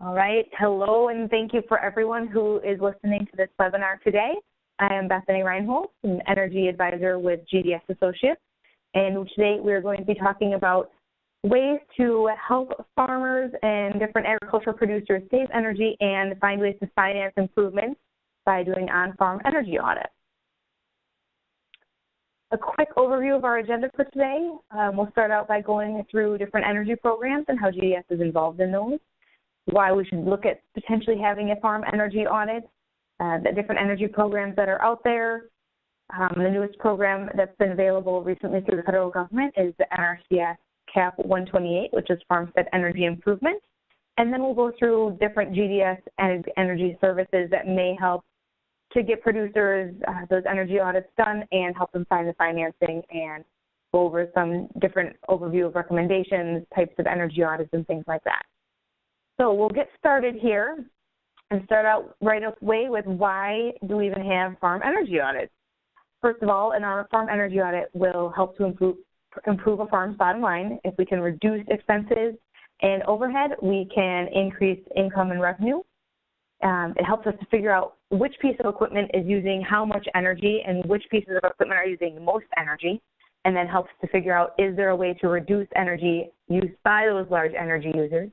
All right. Hello, and thank you for everyone who is listening to this webinar today. I am Bethany Reinholz, an energy advisor with GDS Associates, and today we're going to be talking about ways to help farmers and different agricultural producers save energy and find ways to finance improvements by doing on-farm energy audits. A quick overview of our agenda for today. We'll start out by going through different energy programs and how GDS is involved in those, why we should look at potentially having a farm energy audit, the different energy programs that are out there. The newest program that's been available recently through the federal government is the NRCS CAP 128, which is Farmstead Energy Improvement. And then we'll go through different GDS and energy services that may help to get producers those energy audits done and help them find the financing and go over some different overview of recommendations, types of energy audits, and things like that. So we'll get started here and start out right away with why do we even have farm energy audits? First of all, our farm energy audit will help to improve a farm's bottom line. If we can reduce expenses and overhead, we can increase income and revenue. It helps us to figure out which piece of equipment is using how much energy and which pieces of equipment are using the most energy, and then helps to figure out, is there a way to reduce energy used by those large energy users?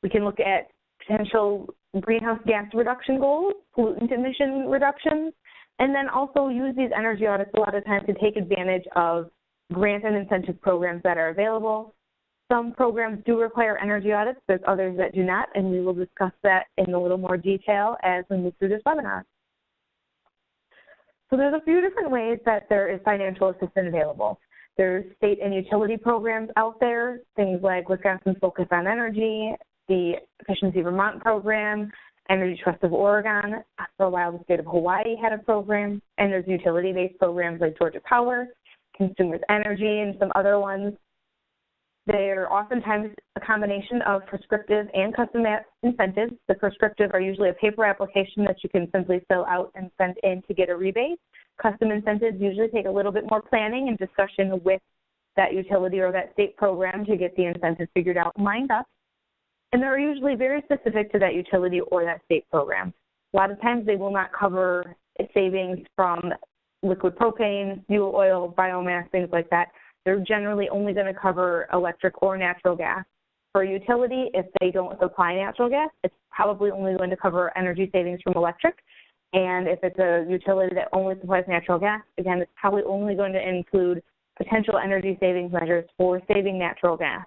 We can look at potential greenhouse gas reduction goals, pollutant emission reductions, and then also use these energy audits a lot of times to take advantage of grant and incentive programs that are available. Some programs do require energy audits. There's others that do not, and we will discuss that in a little more detail as we move through this webinar. So there's a few different ways that there is financial assistance available. There's state and utility programs out there, things like Wisconsin's Focus on Energy, the Efficiency Vermont program, Energy Trust of Oregon. For a while, the state of Hawaii had a program, and there's utility-based programs like Georgia Power, Consumers Energy, and some other ones. They're oftentimes a combination of prescriptive and custom incentives. The prescriptive are usually a paper application that you can simply fill out and send in to get a rebate. Custom incentives usually take a little bit more planning and discussion with that utility or that state program to get the incentives figured out and lined up. And they're usually very specific to that utility or that state program. A lot of times they will not cover savings from liquid propane, fuel oil, biomass, things like that. They're generally only going to cover electric or natural gas. For a utility, if they don't supply natural gas, it's probably only going to cover energy savings from electric. And if it's a utility that only supplies natural gas, again, it's probably only going to include potential energy savings measures for saving natural gas.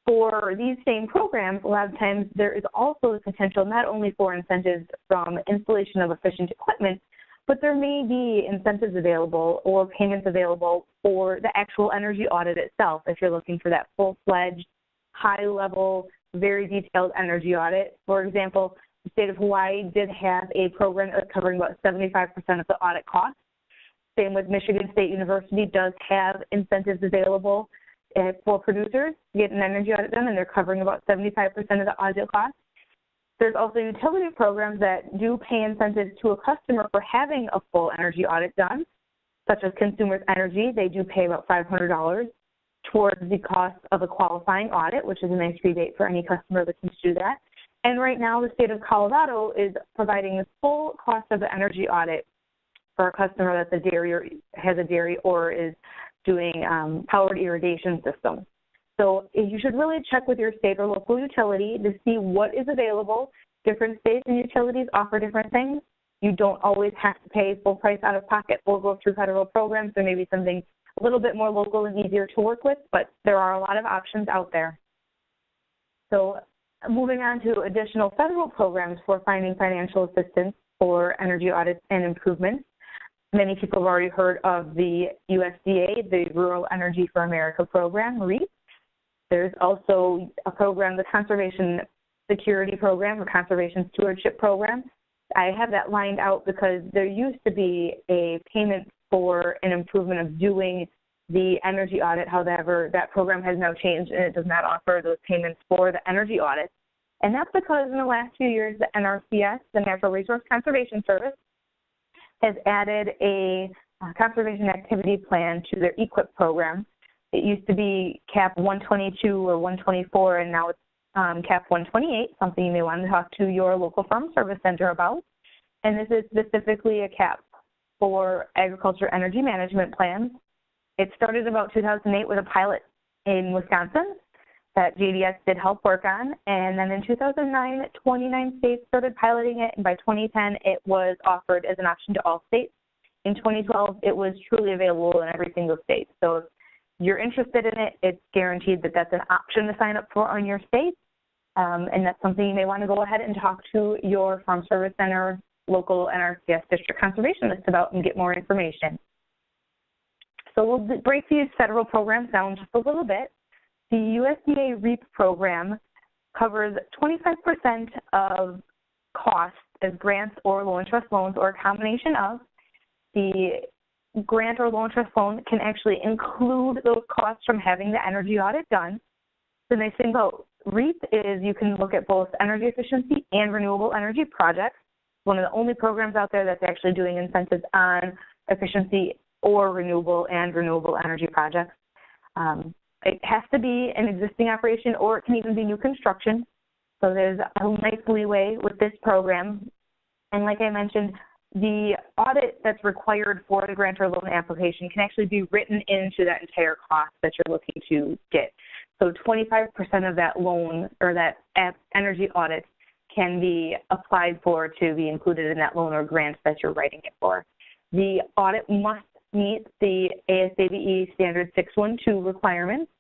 For these same programs, a lot of times there is also the potential not only for incentives from installation of efficient equipment, but there may be incentives available or payments available for the actual energy audit itself if you're looking for that full-fledged, high-level, very detailed energy audit. For example, the state of Hawaii did have a program that was covering about 75% of the audit costs. Same with Michigan State University does have incentives available for producers to get an energy audit done, and they're covering about 75% of the audit costs. There's also utility programs that do pay incentives to a customer for having a full energy audit done, such as Consumers Energy. They do pay about $500 towards the cost of a qualifying audit, which is a nice rebate for any customer looking to do that. And right now, the state of Colorado is providing the full cost of the energy audit for a customer that's a dairy or has a dairy or is doing powered irrigation system. So you should really check with your state or local utility to see what is available. Different states and utilities offer different things. You don't always have to pay full price out of pocket or go through federal programs. There may be something a little bit more local and easier to work with, but there are a lot of options out there. So moving on to additional federal programs for finding financial assistance for energy audits and improvements. Many people have already heard of the USDA, the Rural Energy for America program, REAP. There's also a program, the Conservation Security Program or Conservation Stewardship Program. I have that lined out because there used to be a payment for an improvement of doing the energy audit. However, that program has now changed and it does not offer those payments for the energy audit. And that's because in the last few years, the NRCS, the Natural Resource Conservation Service, has added a conservation activity plan to their EQIP program. It used to be cap 122 or 124, and now it's cap 128, something you may want to talk to your local farm service center about. And this is specifically a cap for agriculture energy management plans. It started about 2008 with a pilot in Wisconsin that GDS did help work on, and then in 2009, 29 states started piloting it, and by 2010, it was offered as an option to all states. In 2012, it was truly available in every single state. So if you're interested in it, it's guaranteed that that's an option to sign up for on your state, and that's something you may want to go ahead and talk to your farm service center, local NRCS district conservationist about and get more information. So we'll break these federal programs down just a little bit. The USDA REAP program covers 25% of costs as grants or low interest loans or a combination of. The grant or low interest loan can actually include those costs from having the energy audit done. The nice thing about REAP is you can look at both energy efficiency and renewable energy projects. One of the only programs out there that's actually doing incentives on efficiency or renewable energy projects. It has to be an existing operation, or it can even be new construction. So there's a nice leeway with this program. And like I mentioned, the audit that's required for the grant or loan application can actually be written into that entire cost that you're looking to get. So 25% of that loan or that energy audit can be applied for to be included in that loan or grant that you're writing it for. The audit must meet the ASABE Standard 612 requirements,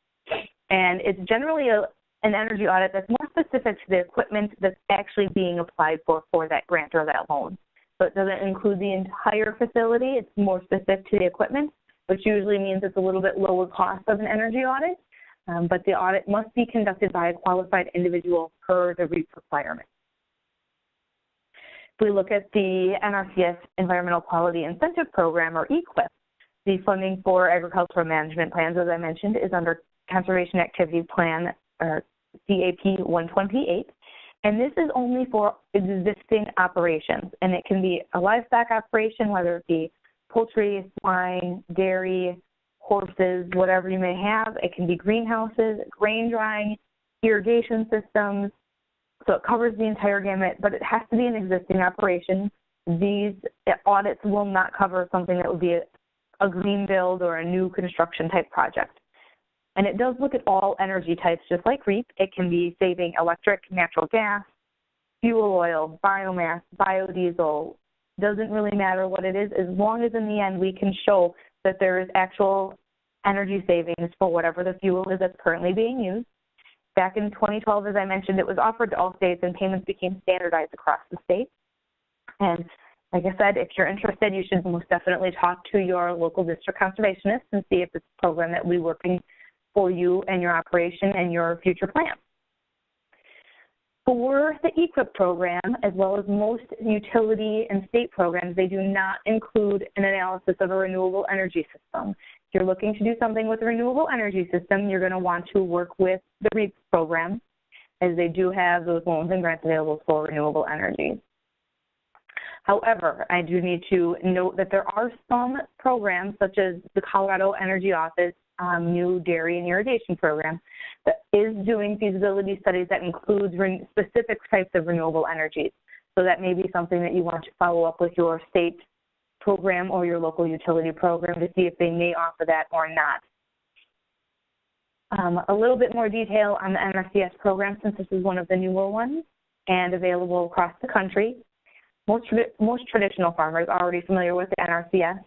and it's generally an energy audit that's more specific to the equipment that's actually being applied for that grant or that loan. So it doesn't include the entire facility. It's more specific to the equipment, which usually means it's a little bit lower cost of an energy audit, but the audit must be conducted by a qualified individual per the REAP requirement. If we look at the NRCS Environmental Quality Incentive Program, or EQIP, the funding for agricultural management plans, as I mentioned, is under Conservation Activity Plan, or CAP 128, and this is only for existing operations, and it can be a livestock operation, whether it be poultry, swine, dairy, horses, whatever you may have. It can be greenhouses, grain drying, irrigation systems. So it covers the entire gamut, but it has to be an existing operation. These audits will not cover something that would be a green build or a new construction type project. And it does look at all energy types, just like REAP. It can be saving electric, natural gas, fuel oil, biomass, biodiesel. Doesn't really matter what it is, as long as in the end we can show that there is actual energy savings for whatever the fuel is that's currently being used. Back in 2012, as I mentioned, it was offered to all states and payments became standardized across the state. And like I said, if you're interested, you should most definitely talk to your local district conservationist and see if it's a program that will be working for you and your operation and your future plans. For the EQIP program, as well as most utility and state programs, they do not include an analysis of a renewable energy system. If you're looking to do something with a renewable energy system, you're going to want to work with the REAP program, as they do have those loans and grants available for renewable energy. However, I do need to note that there are some programs, such as the Colorado Energy Office new dairy and irrigation program, that is doing feasibility studies that includes specific types of renewable energies. So that may be something that you want to follow up with your state program or your local utility program to see if they may offer that or not. A little bit more detail on the NRCS program, since this is one of the newer ones and available across the country. Most traditional farmers are already familiar with the NRCS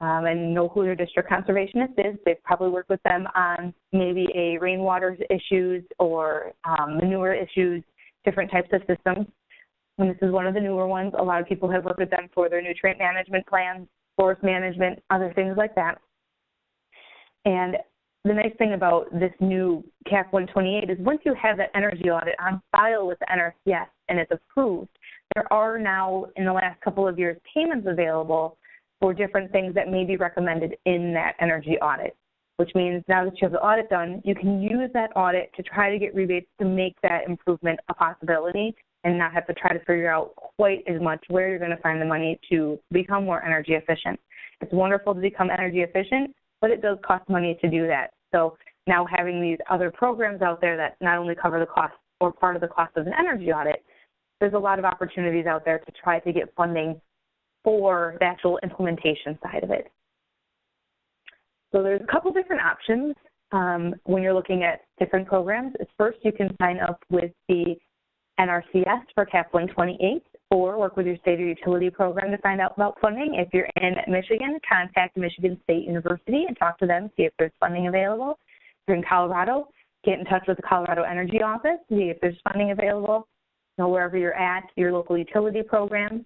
and know who their district conservationist is. They've probably worked with them on maybe a rainwater issues or manure issues, different types of systems. And this is one of the newer ones. A lot of people have worked with them for their nutrient management plans, forest management, other things like that. And the nice thing about this new CAP 128 is once you have that energy audit on file with the NRCS and it's approved, there are now, in the last couple of years, payments available for different things that may be recommended in that energy audit, which means now that you have the audit done, you can use that audit to try to get rebates to make that improvement a possibility and not have to try to figure out quite as much where you're going to find the money to become more energy efficient. It's wonderful to become energy efficient, but it does cost money to do that. So now having these other programs out there that not only cover the cost or part of the cost of an energy audit, there's a lot of opportunities out there to try to get funding for the actual implementation side of it. So there's a couple different options when you're looking at different programs. First, you can sign up with the NRCS for CAP 128 or work with your state or utility program to find out about funding. If you're in Michigan, contact Michigan State University and talk to them, see if there's funding available. If you're in Colorado, get in touch with the Colorado Energy Office, see if there's funding available. Know wherever you're at, your local utility program,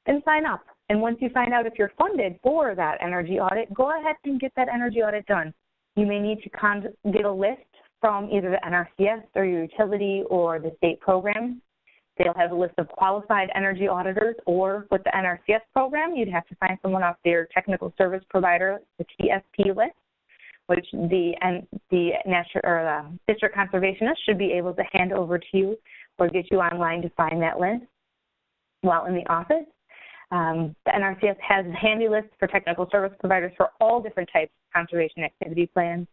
and sign up. And once you find out if you're funded for that energy audit, go ahead and get that energy audit done. You may need to get a list from either the NRCS or your utility or the state program. They'll have a list of qualified energy auditors, or with the NRCS program, you'd have to find someone off their technical service provider, the TSP list, which the national or the district conservationist should be able to hand over to you or get you online to find that list while in the office. The NRCS has a handy list for technical service providers for all different types of conservation activity plans.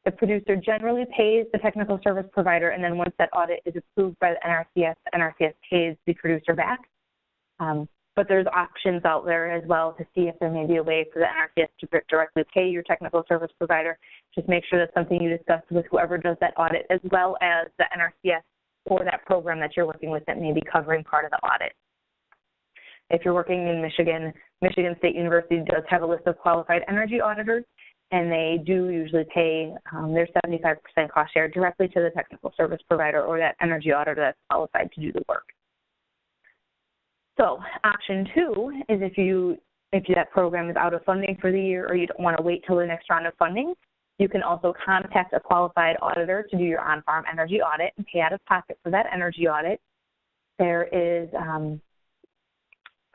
The producer generally pays the technical service provider, and then once that audit is approved by the NRCS pays the producer back. But there's options out there as well to see if there may be a way for the NRCS to directly pay your technical service provider. Just make sure that's something you discuss with whoever does that audit, as well as the NRCS or that program that you're working with that may be covering part of the audit. If you're working in Michigan, Michigan State University does have a list of qualified energy auditors, and they do usually pay their 75% cost share directly to the technical service provider or that energy auditor that's qualified to do the work. So option two is if that program is out of funding for the year or you don't want to wait till the next round of funding, you can also contact a qualified auditor to do your on-farm energy audit and pay out of pocket for that energy audit. There is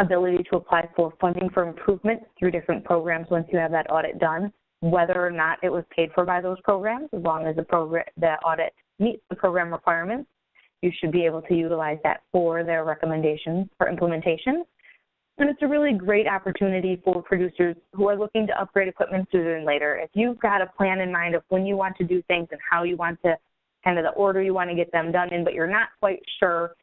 ability to apply for funding for improvement through different programs once you have that audit done, whether or not it was paid for by those programs. As long as the audit meets the program requirements, you should be able to utilize that for their recommendations for implementation. And it's a really great opportunity for producers who are looking to upgrade equipment sooner than later. If you've got a plan in mind of when you want to do things and how you want to, kind of the order you want to get them done in, but you're not quite sure,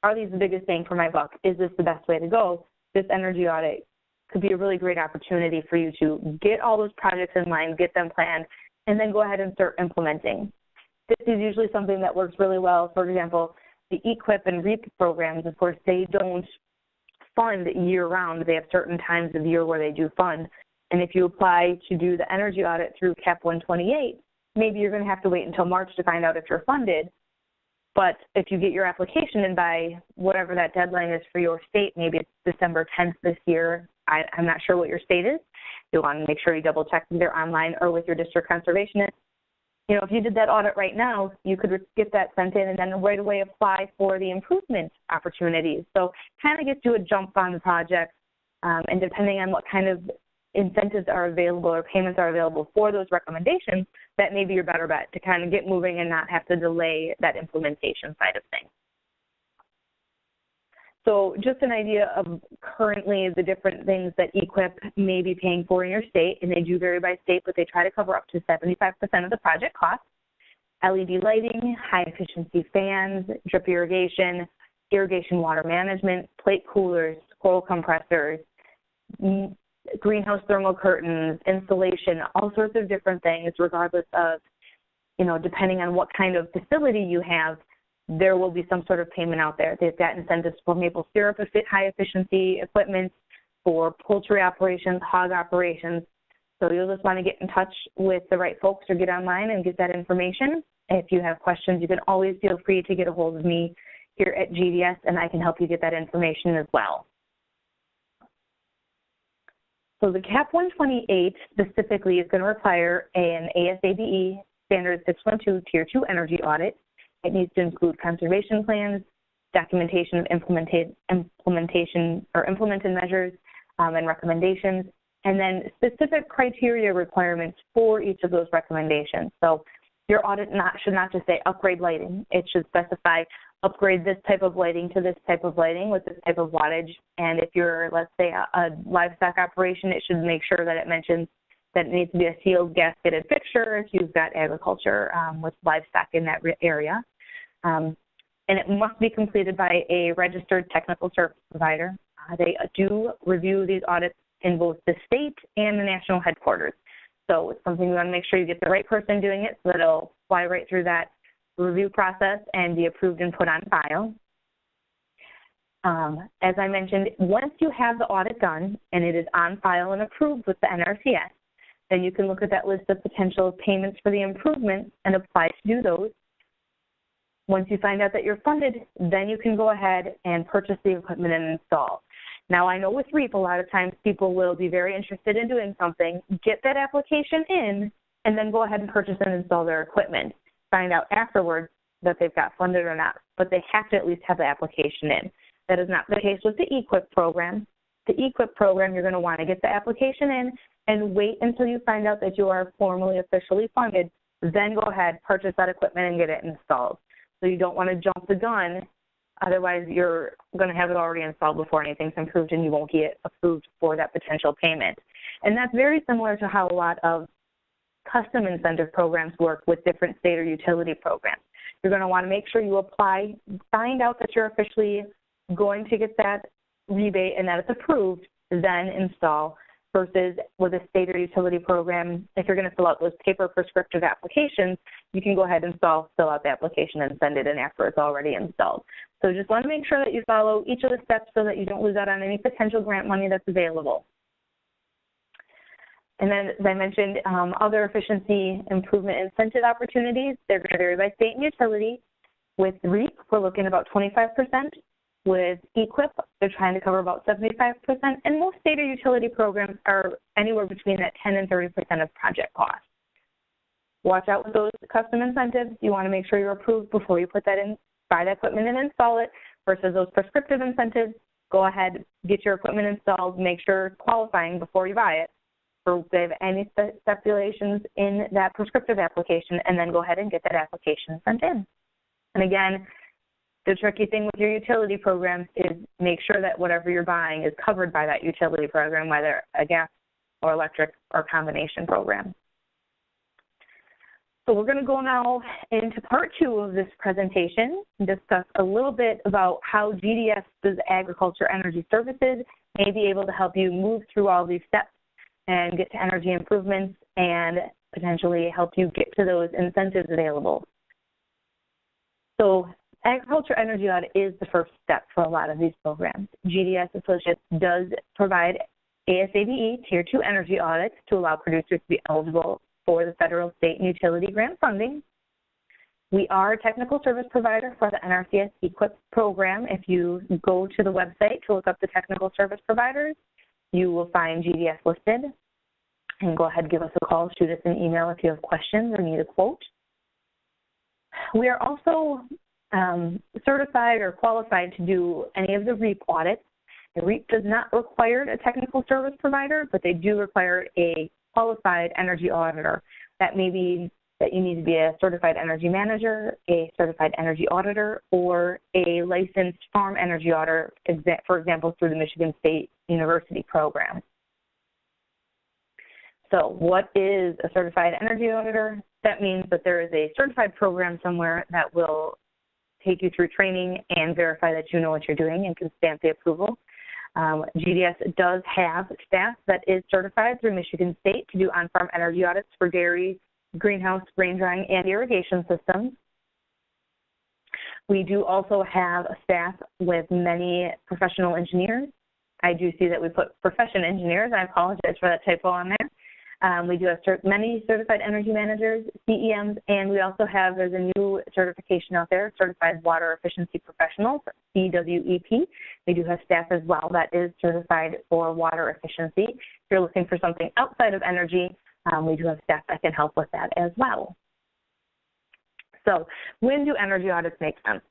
are these the biggest bang for my buck? Is this the best way to go? This energy audit could be a really great opportunity for you to get all those projects in line, get them planned, and then go ahead and start implementing. This is usually something that works really well. For example, the EQIP and REAP programs, of course, they don't fund year-round. They have certain times of year where they do fund. And if you apply to do the energy audit through CAP 128, maybe you're going to have to wait until March to find out if you're funded. But if you get your application in by whatever that deadline is for your state, maybe it's December 10th this year. I'm not sure what your state is. You'll want to make sure you double check either online or with your district conservationist. You know, if you did that audit right now, you could get that sent in and then right away apply for the improvement opportunities. So kind of gets you a jump on the project, and depending on what kind of incentives are available or payments are available for those recommendations, that may be your better bet to kind of get moving and not have to delay that implementation side of things. So just an idea of currently the different things that EQIP may be paying for in your state, and they do vary by state, but they try to cover up to 75% of the project cost. LED lighting, high efficiency fans, drip irrigation, irrigation water management, plate coolers, coil compressors, greenhouse thermal curtains, insulation, all sorts of different things, regardless of, you know, depending on what kind of facility you have, there will be some sort of payment out there. They've got incentives for maple syrup high efficiency equipment, for poultry operations, hog operations. So you'll just want to get in touch with the right folks or get online and get that information. If you have questions, you can always feel free to get a hold of me here at GDS, and I can help you get that information as well. So the CAP 128 specifically is going to require an ASABE Standard 612 Tier 2 energy audit. It needs to include conservation plans, documentation of implemented measures and recommendations, and then specific criteria requirements for each of those recommendations. So your audit should not just say upgrade lighting. It should specify upgrade this type of lighting to this type of lighting with this type of wattage. And if you're, let's say, a livestock operation, it should make sure that it mentions that it needs to be a sealed gasketed fixture if you've got agriculture with livestock in that area. And it must be completed by a registered technical service provider. They do review these audits in both the state and the national headquarters. So it's something you want to make sure you get the right person doing it so that it'll fly right through that review process and be approved and put on file. As I mentioned, once you have the audit done and it is on file and approved with the NRCS, then you can look at that list of potential payments for the improvements and apply to do those. Once you find out that you're funded, then you can go ahead and purchase the equipment and install. Now, I know with REAP, a lot of times people will be very interested in doing something, get that application in, and then go ahead and purchase and install their equipment. Find out afterwards that they've got funded or not, but they have to at least have the application in. That is not the case with the EQIP program. The EQIP program, you're going to want to get the application in and wait until you find out that you are formally, officially funded, then go ahead, purchase that equipment and get it installed. So you don't want to jump the gun, otherwise you're going to have it already installed before anything's approved and you won't get approved for that potential payment. And that's very similar to how a lot of custom incentive programs work with different state or utility programs. You're going to want to make sure you apply, find out that you're officially going to get that rebate and that it's approved, then install, versus with a state or utility program, if you're going to fill out those paper prescriptive applications, you can go ahead and fill out the application and send it in after it's already installed. So just want to make sure that you follow each of the steps so that you don't lose out on any potential grant money that's available. And then, as I mentioned, other efficiency improvement incentive opportunities, they're going to vary by state and utility. With REAP, we're looking at about 25%. With EQIP, they're trying to cover about 75%, and most state or utility programs are anywhere between that 10 and 30% of project costs. Watch out with those custom incentives. You want to make sure you're approved before you put that in, buy the equipment and install it, versus those prescriptive incentives. Go ahead, get your equipment installed, make sure it's qualifying before you buy it. If they have any stipulations in that prescriptive application, and then go ahead and get that application sent in. And again, the tricky thing with your utility programs is make sure that whatever you're buying is covered by that utility program, whether a gas or electric or combination program. So we're going to go now into part 2 of this presentation and discuss a little bit about how GDS's Agriculture Energy Services may be able to help you move through all these steps and get to energy improvements and potentially help you get to those incentives available. So Agriculture Energy Audit is the first step for a lot of these programs. GDS Associates does provide ASABE Tier 2 energy audits to allow producers to be eligible for the federal, state, and utility grant funding. We are a technical service provider for the NRCS EQIP program. If you go to the website to look up the technical service providers, you will find GDS listed. And go ahead and give us a call, shoot us an email if you have questions or need a quote. We are also certified or qualified to do any of the REAP audits. The REAP does not require a technical service provider, but they do require a qualified energy auditor. That may be that you need to be a certified energy manager, a certified energy auditor, or a licensed farm energy auditor, for example, through the Michigan State University program. So what is a certified energy auditor? That means that there is a certified program somewhere that will take you through training and verify that you know what you're doing and can stamp the approval. GDS does have staff that is certified through Michigan State to do on-farm energy audits for dairy, greenhouse, grain drying, and irrigation systems. We do also have a staff with many professional engineers. I do see that we put profession engineers. I apologize for that typo on there. We do have many certified energy managers, CEMs, and we also have, there's a new certification out there, Certified Water Efficiency Professionals, CWEP. We do have staff as well that is certified for water efficiency. If you're looking for something outside of energy, we do have staff that can help with that as well. So when do energy audits make sense?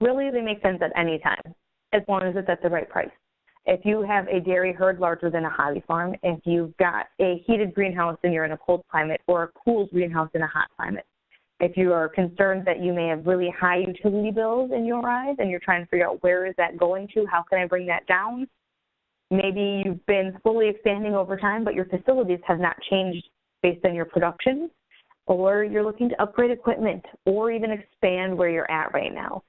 Really, they make sense at any time, as long as it's at the right price. If you have a dairy herd larger than a hobby farm, if you've got a heated greenhouse and you're in a cold climate, or a cooled greenhouse in a hot climate, if you are concerned that you may have really high utility bills in your eyes and you're trying to figure out where is that going to, how can I bring that down, Maybe you've been slowly expanding over time, but your facilities have not changed based on your production, or you're looking to upgrade equipment or even expand where you're at right now.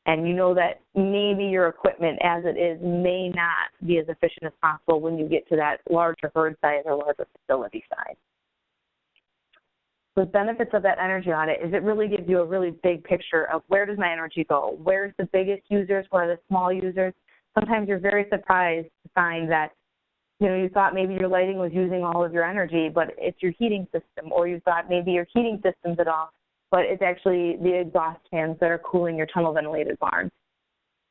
And you know that maybe your equipment as it is may not be as efficient as possible when you get to that larger herd size or larger facility size. The benefits of that energy audit is it really gives you a really big picture of where does my energy go? Where's the biggest users? Where are the small users? Sometimes you're very surprised to find that, you know, you thought maybe your lighting was using all of your energy, but it's your heating system, or you thought maybe your heating system's at off, but it's actually the exhaust fans that are cooling your tunnel ventilated barn.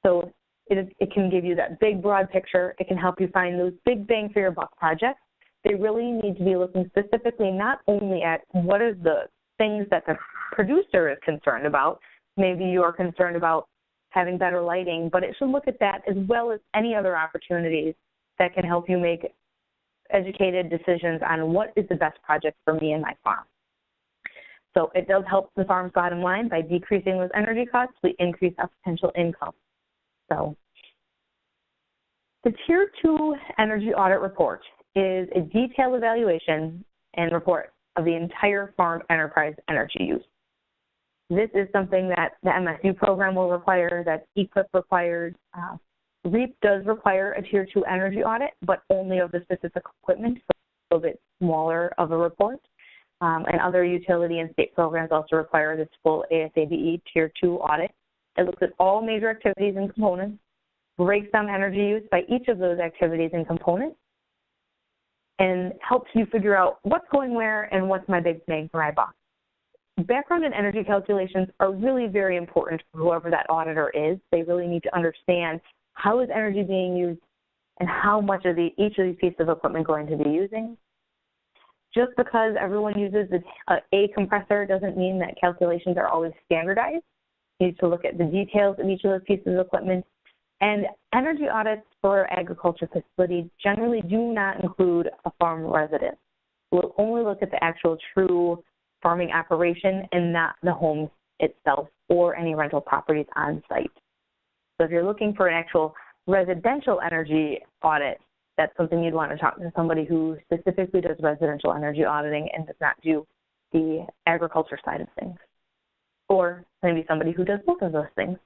So it can give you that big, broad picture. It can help you find those big bang for your buck projects. They really need to be looking specifically not only at what are the things that the producer is concerned about. Maybe you're concerned about having better lighting, but it should look at that as well as any other opportunities that can help you make educated decisions on what is the best project for me and my farm. So it does help the farm's bottom line by decreasing those energy costs. We increase our potential income. So the Tier 2 Energy Audit Report is a detailed evaluation and report of the entire farm enterprise energy use. This is something that the MSU program will require, that EQIP requires. REAP does require a Tier 2 energy audit, but only of the specific equipment, so a bit smaller of a report. And other utility and state programs also require this full ASABE Tier 2 audit. It looks at all major activities and components, breaks down energy use by each of those activities and components, and helps you figure out what's going where and what's my big bang for my buck. Background and energy calculations are really very important for whoever that auditor is. They really need to understand how is energy being used and how much of each of these pieces of equipment going to be using. Just because everyone uses a compressor doesn't mean that calculations are always standardized. You need to look at the details of each of those pieces of equipment. And energy audits for agriculture facilities generally do not include a farm resident. We'll only look at the actual true farming operation and not the home itself or any rental properties on site. So if you're looking for an actual residential energy audit, that's something you'd want to talk to somebody who specifically does residential energy auditing and does not do the agriculture side of things. Or maybe somebody who does both of those things.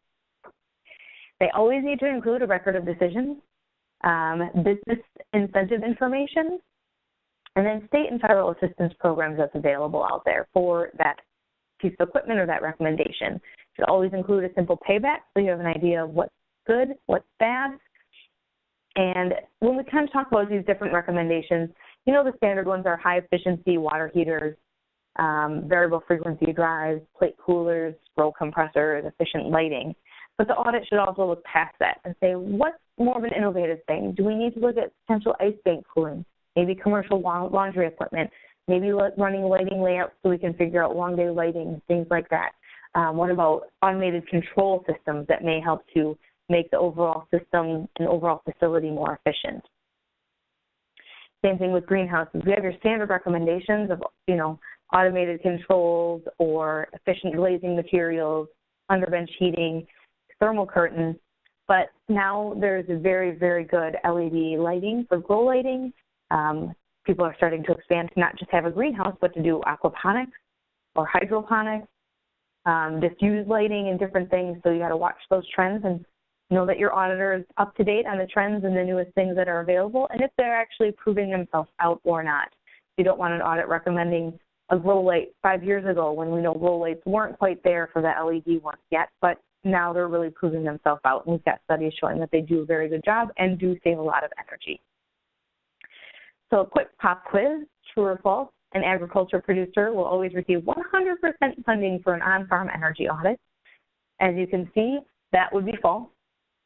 They always need to include a record of decisions, business incentive information, and then state and federal assistance programs that's available out there for that piece of equipment or that recommendation. It should always include a simple payback so you have an idea of what's good, what's bad. And when we kind of talk about these different recommendations, you know the standard ones are high efficiency water heaters, variable frequency drives, plate coolers, roll compressors, efficient lighting. But the audit should also look past that and say, what's more of an innovative thing? Do we need to look at potential ice bank cooling, maybe commercial laundry equipment, maybe running lighting layouts so we can figure out long day lighting, things like that. What about automated control systems that may help to make the overall system and overall facility more efficient? Same thing with greenhouses. We have your standard recommendations of, you know, automated controls or efficient glazing materials, underbench heating, thermal curtains, but now there's a very, very good LED lighting for grow lighting. People are starting to expand to not just have a greenhouse, but to do aquaponics or hydroponics, diffuse lighting and different things. So you got to watch those trends and know that your auditor is up to date on the trends and the newest things that are available, and if they're actually proving themselves out or not. You don't want an audit recommending a grow light 5 years ago when we know grow lights weren't quite there for the LED ones yet, but now they're really proving themselves out. And we've got studies showing that they do a very good job and do save a lot of energy. So a quick pop quiz, true or false, an agriculture producer will always receive 100% funding for an on-farm energy audit. As you can see, that would be false.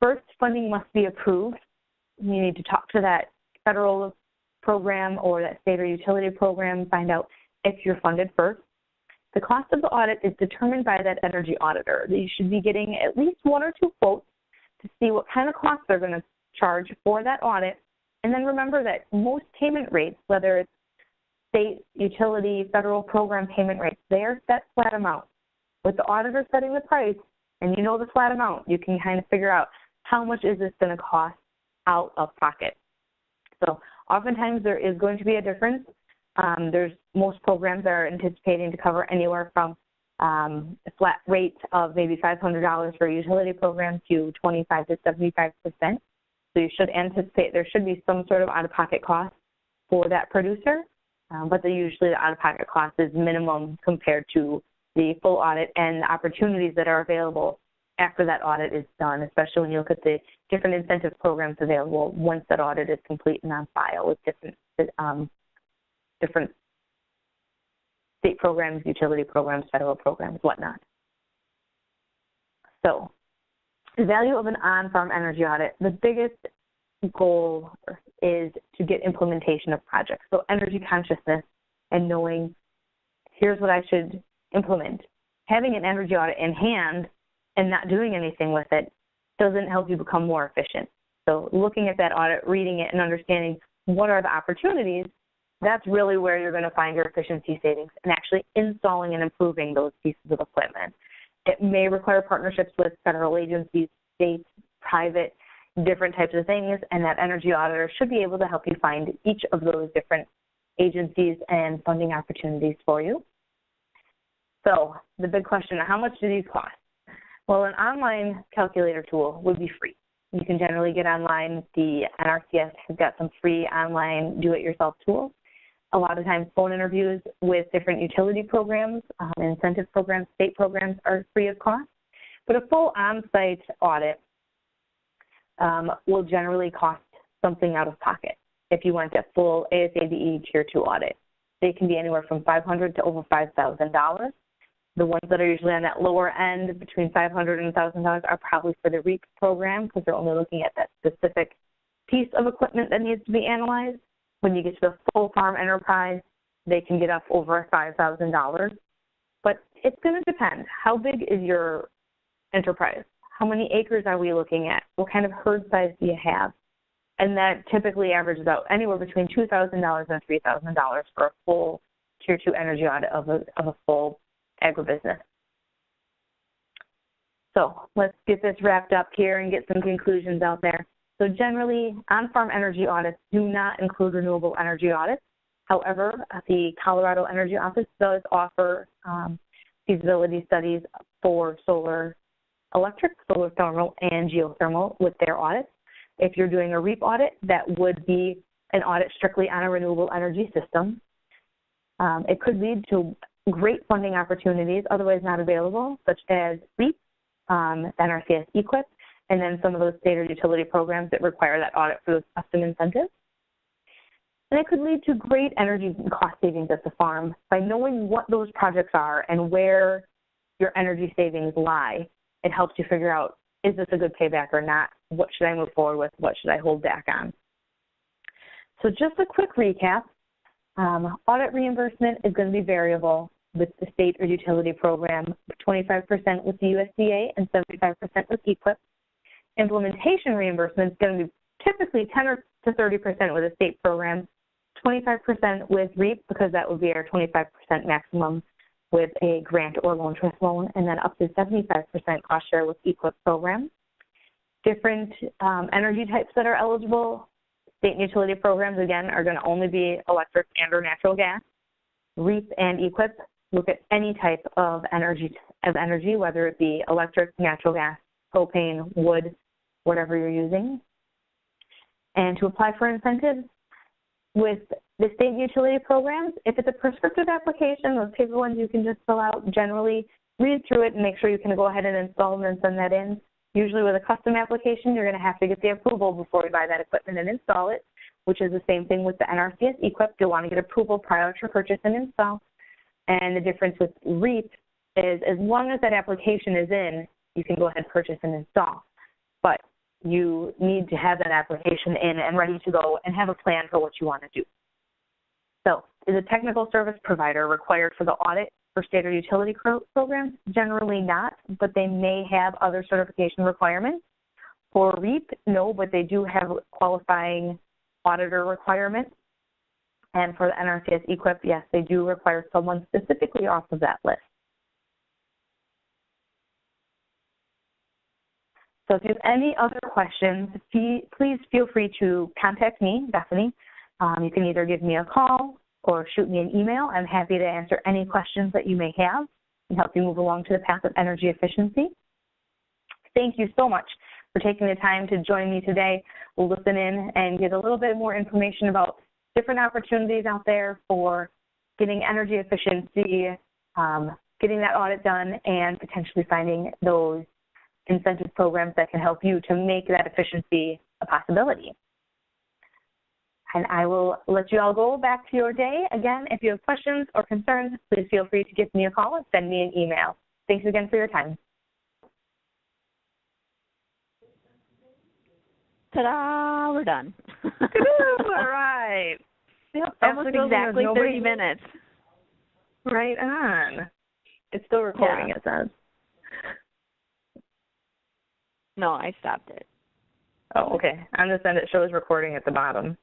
First, funding must be approved. You need to talk to that federal program or that state or utility program, find out if you're funded first. The cost of the audit is determined by that energy auditor. You should be getting at least 1 or 2 quotes to see what kind of costs they're going to charge for that audit. And then remember that most payment rates, whether it's state, utility, federal program payment rates, they are set flat amount. With the auditor setting the price, and you know the flat amount, you can kind of figure out how much is this going to cost out of pocket. So oftentimes there is going to be a difference. Most programs are anticipating to cover anywhere from a flat rate of maybe $500 for a utility program to 25 to 75%. So you should anticipate there should be some sort of out-of-pocket cost for that producer, but usually the out-of-pocket cost is minimum compared to the full audit and the opportunities that are available after that audit is done, especially when you look at the different incentive programs available once that audit is complete and on file with different state programs, utility programs, federal programs, whatnot. So the value of an on-farm energy audit, the biggest goal is to get implementation of projects. So energy consciousness and knowing, here's what I should implement. Having an energy audit in hand and not doing anything with it doesn't help you become more efficient. So looking at that audit, reading it, and understanding what are the opportunities, that's really where you're going to find your efficiency savings and actually installing and improving those pieces of equipment. It may require partnerships with federal agencies, states, private, different types of things, and that energy auditor should be able to help you find each of those different agencies and funding opportunities for you. So the big question, how much do these cost? Well, an online calculator tool would be free. You can generally get online. The NRCS has got some free online do-it-yourself tools. A lot of times phone interviews with different utility programs, incentive programs, state programs are free of cost. But a full on-site audit will generally cost something out of pocket. If you want a full ASADE Tier 2 audit, they can be anywhere from $500 to over $5,000. The ones that are usually on that lower end, between $500 and $1,000, are probably for the REAP program because they're only looking at that specific piece of equipment that needs to be analyzed. When you get to the full farm enterprise, they can get up over $5,000. But it's going to depend. How big is your enterprise? How many acres are we looking at? What kind of herd size do you have? And that typically averages out anywhere between $2,000 and $3,000 for a full Tier 2 energy audit of a full agribusiness. So let's get this wrapped up here and get some conclusions out there. So generally, on-farm energy audits do not include renewable energy audits. However, the Colorado Energy Office does offer feasibility studies for solar electric, solar thermal, and geothermal with their audits. If you're doing a REAP audit, that would be an audit strictly on a renewable energy system. It could lead to great funding opportunities otherwise not available, such as REAP, NRCS EQIP, and then some of those state or utility programs that require that audit for those custom incentives. And it could lead to great energy cost savings at the farm by knowing what those projects are and where your energy savings lie. It helps you figure out, is this a good payback or not? What should I move forward with? What should I hold back on? So just a quick recap. Audit reimbursement is going to be variable with the state or utility program, 25% with the USDA and 75% with EQIP. Implementation reimbursement is going to be typically 10 to 30% with a state program, 25% with REAP because that would be our 25% maximum with a grant or loan trust loan, and then up to 75% cost share with EQIP program. Different energy types that are eligible. State and utility programs, again, are going to only be electric and or natural gas. REAP and EQIP look at any type of energy, whether it be electric, natural gas, propane, wood, whatever you're using. And to apply for incentives, with the state and utility programs, if it's a prescriptive application, those paper ones you can just fill out, generally read through it and make sure you can go ahead and install them and send that in. Usually with a custom application, you're going to have to get the approval before you buy that equipment and install it, which is the same thing with the NRCS EQIP. You'll want to get approval prior to purchase and install. And the difference with REAP is as long as that application is in, you can go ahead and purchase and install. But you need to have that application in and ready to go and have a plan for what you want to do. So is a technical service provider required for the audit for state or utility programs? Generally not, but they may have other certification requirements. For REAP, no, but they do have qualifying auditor requirements. And for the NRCS EQIP, yes, they do require someone specifically off of that list. So if you have any other questions, please feel free to contact me, Bethany. You can either give me a call or shoot me an email. I'm happy to answer any questions that you may have and help you move along to the path of energy efficiency. Thank you so much for taking the time to join me today. We'll listen in and get a little bit more information about different opportunities out there for getting energy efficiency, getting that audit done, and potentially finding those incentive programs that can help you to make that efficiency a possibility. And I will let you all go back to your day. Again, if you have questions or concerns, please feel free to give me a call or send me an email. Thanks again for your time. Ta-da! We're done. All right. Yep, almost exactly 30 minutes. Right on. It's still recording, yeah. It says. No, I stopped it. Oh, okay. On this end, it shows recording at the bottom.